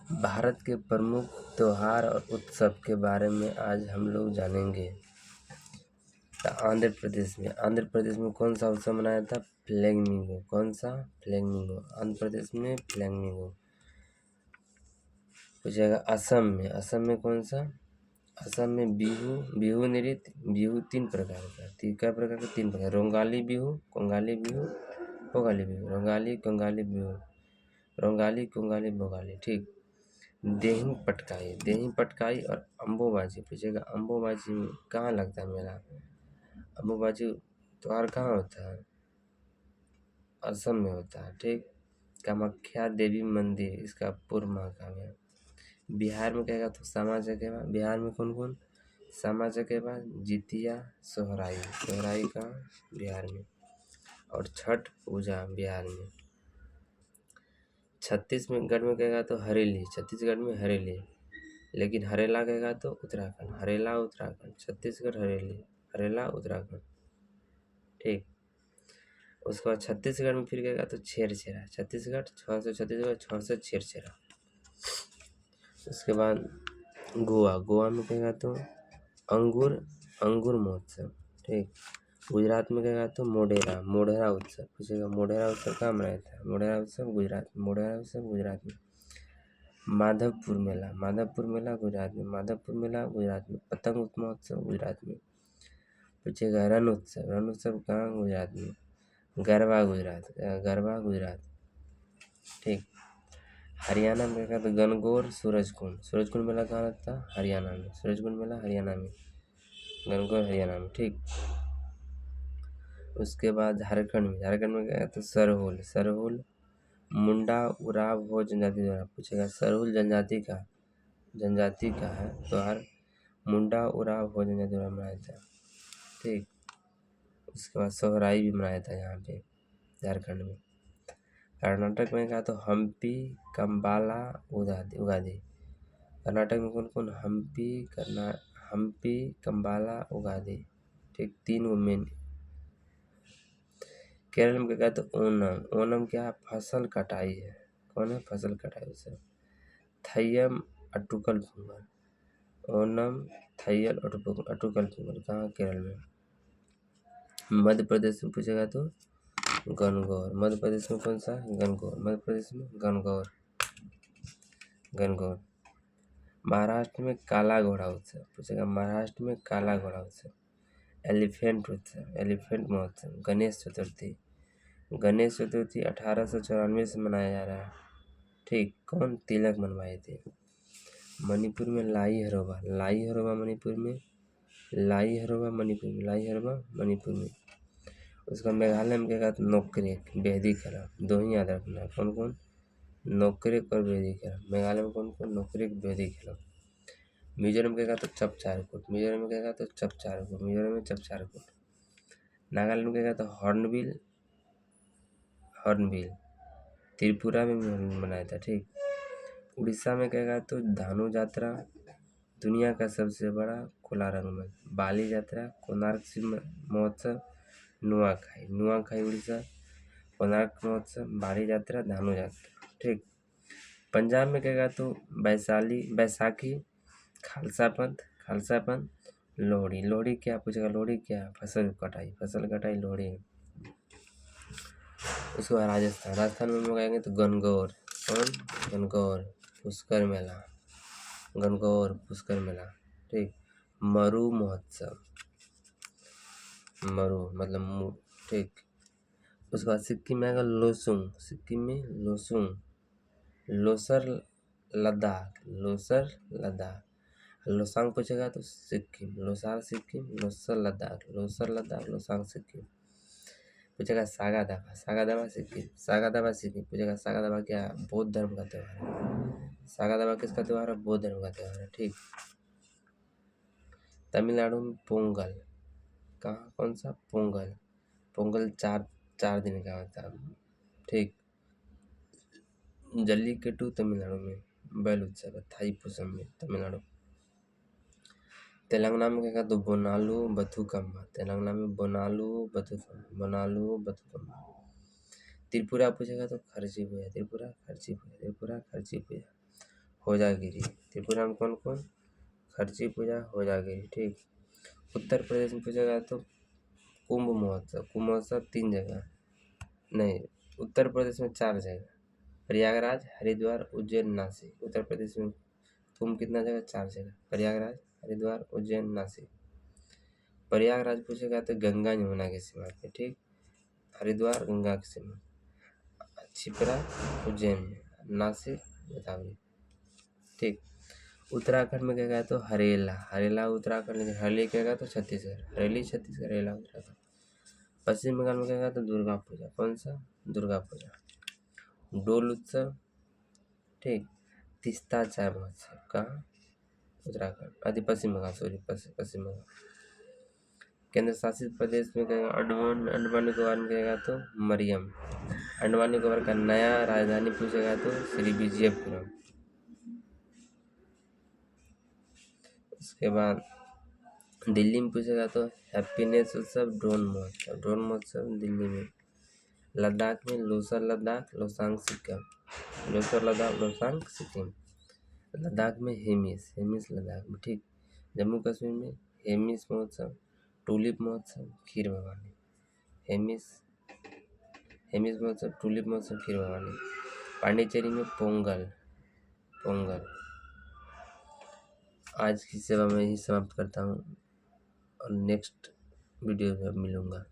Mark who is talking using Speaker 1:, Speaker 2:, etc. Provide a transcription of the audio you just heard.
Speaker 1: भारत के प्रमुख त्योहार और उत्सव के बारे में आज हम लोग जानेंगे। तो आंध्र प्रदेश में कौन सा उत्सव मनाया था? फ्लेमिंगो। कौन सा? फ्लेमिंगो। आंध्र प्रदेश में फ्लेमिंगो। पूछेगा असम में कौन सा? असम में बिहू नृत्य। बिहू तीन प्रकार का, क्या प्रकार का? तीन प्रकार। रोंगाली बिहू, कोंगाली बिहू, भोगाली बिहू। रोंगाली, कोंगाली बिहू, रोंगाली, कोंगाली, भोगाली। ठीक। देही पटकाई और अम्बोबाजी। पूछेगा अम्बोबाजी में कहाँ लगता है मेला? अम्बोबाजी त्योहार कहाँ होता है? असम में होता है। ठीक। कामाख्या देवी मंदिर, इसका पूर्व महाकाव्य है। बिहार में कहेगा तो सामा चकेवा। बिहार में कौन कौन? सामा चकेवा, जितिया, सोहराई का बिहार में। और छठ पूजा बिहार में। छत्तीसगढ़ में कहेगा तो हरेली। छत्तीसगढ़ में हरेली, लेकिन हरेला कहेगा तो उत्तराखंड। हरेला उत्तराखंड, छत्तीसगढ़ हरेली, हरेला उत्तराखंड। ठीक। उसके बाद छत्तीसगढ़ में फिर कहेगा तो छेरछेरा। छत्तीसगढ़ छह से छेरछेरा। उसके बाद गोवा में कहेगा तो अंगूर महोत्सव। ठीक। गुजरात में कहेगा तो मोढेरा उत्सव। पूछेगा मोढेरा उत्सव कहाँ मनाया था? मोढेरा उत्सव गुजरात में। माधवपुर मेला गुजरात में। पतंग महोत्सव गुजरात में। पूछेगा रण उत्सव कहाँ? गुजरात में। गरबा गुजरात। ठीक। हरियाणा में कहेगा तो गणगौर, सूरजकुंड मेला कहाँ लगता है? हरियाणा में। सूरजकुंड मेला हरियाणा में, गणगौर हरियाणा में। ठीक। उसके बाद झारखंड में कहेगा तो सरहुल मुंडा उराव हो जनजाति द्वारा। पूछेगा सरहुल जनजाति का है त्योहार, मुंडा उराव हो जनजाति द्वारा मनाया था। ठीक। उसके बाद सोहराई भी मनाया था यहाँ पे झारखंड में। कर्नाटक में कहा तो हम्पी, कंबाला, उगादी। कर्नाटक में कौन कौन? हम्पी, कंबाला, उगादी। ठीक। तीन वो मेन। केरल में कहा तो ओनम क्या? फसल कटाई है। कौन है? फसल कटाई उत्सव। थय्यम अटुकल पोंगल। ओनम, थय्यल, अटुकल पोंगल कहाँ? केरल में। मध्य प्रदेश में पूछेगा तो गणगौर। मध्य प्रदेश में कौन सा? गणगौर। मध्य प्रदेश में गणगौर। महाराष्ट्र में काला घोड़ा उत्सव। पूछेगा महाराष्ट्र में काला घोड़ा उत्सव। एलिफेंट महोत्सव। गणेश चतुर्थी 1894 से मनाया जा रहा है। ठीक। कौन? तिलक मनवाए थे। मणिपुर में लाई हरोबा मणिपुर में। उसका मेघालय में कहेगा तो नोक्रेक, बेहदी कला। दो ही याद रखना। कौन कौन? नोक्रेक और बेहदी कला। मेघालय में कौन कौन? नोक्रेक, बेहदी कला। मिजोरम कहेगा तो चपचारकोट। मिजोरम में चपचारकोट। नागालैंड में कहेगा तो हॉर्नबिल। त्रिपुरा में मनाया था। ठीक। उड़ीसा में कहेगा तो धानु यात्रा, दुनिया का सबसे बड़ा खुला रंगमंच। बाली यात्रा, कोणार्क शिव महोत्सव, नुआखाई उड़ीसा, कोणार्क महोत्सव, बाली यात्रा, धानु यात्रा। ठीक। पंजाब में कहेगा तो बैसाखी, खालसा पंथ, लोहड़ी क्या? पूछेगा लोहड़ी क्या? फसल कटाई लोहड़ी। उसके बाद राजस्थान में लोग आएंगे तो गणगौर। पुष्कर मेला। ठीक। मरु महोत्सव, मतलब ठीक। उसके बाद सिक्किम में आएगा लोसुंग, लोसर लद्दाख। लोसांग पूछेगा तो सिक्किम, लोसार सिक्किम, लोसर लद्दाख, लोसांग सिक्किम। पूछेगा सागा दावा सिक्किम। पूछेगा सागा दावा क्या? बौद्ध धर्म का त्योहार है। सागा दावा किसका त्योहार है? बौद्ध धर्म का त्योहार है। ठीक। तमिलनाडु में पोंगल, कौन सा? पोंगल 4 दिन का होता है। ठीक। जल्लीकट्टू तमिलनाडु में बैल उत्सव है, थाईपुसम में तमिलनाडु। तेलंगाना में कहेगा तो बोनालू बथुकम्मा। त्रिपुरा पूछेगा तो खर्ची पूजा। होजागिरी। त्रिपुरा में कौन कौन? खर्ची पूजा, होजागिरी। ठीक। उत्तर प्रदेश में पूछा गया तो कुंभ महोत्सव। कुंभ महोत्सव 3 जगह, नहीं, उत्तर प्रदेश में 4 जगह, प्रयागराज, हरिद्वार, उज्जैन, नासिक। उत्तर प्रदेश में कुंभ कितना जगह? 4 जगह, प्रयागराज, हरिद्वार, उज्जैन, नासिक। प्रयागराज पूछेगा तो गंगा यमुना की सीमा पे। ठीक। हरिद्वार गंगा की सीमा, छिपरा उज्जैन में, नासिक गोदावरी। ठीक। उत्तराखंड में कहेगा तो हरेला। हरेला उत्तराखंड, लेकिन हरेली कहेगा तो छत्तीसगढ़। हरेली छत्तीसगढ़, हरेला उत्तराखंड। पश्चिम बंगाल में कहेगा तो दुर्गा पूजा। कौन सा? दुर्गा पूजा। डोल उत्सव। ठीक। तीस्ता चाय महोत्सव कहाँ? उत्तराखंड, आदि पश्चिम बंगाल, सॉरी पश्चिम बंगाल। केंद्र शासित प्रदेश में कहेगा अंडमान निकोबार में कहेगा तो मरियम। अंडमान निकोबार का नया राजधानी पूछेगा तो श्री विजयपुरम। उसके बाद दिल्ली में पूछेगा तो हैप्पीनेस उत्सव, ड्रोन महोत्सव। ड्रोन महोत्सव दिल्ली में। लद्दाख में लोसर लद्दाख, लोसांग सिक्किम। लोसर लद्दाख, लोसांग सिक्किम। लद्दाख में हेमिस, हेमिस लद्दाख में। ठीक। जम्मू कश्मीर में हेमिस महोत्सव, टूलिप महोत्सव, खीर भवानी। हेमिस महोत्सव, टूलिप महोत्सव, खीर भवानी। पांडिचेरी में पोंगल। पोंगल। आज की सेवा में ही समाप्त करता हूँ और नेक्स्ट वीडियो में मिलूँगा।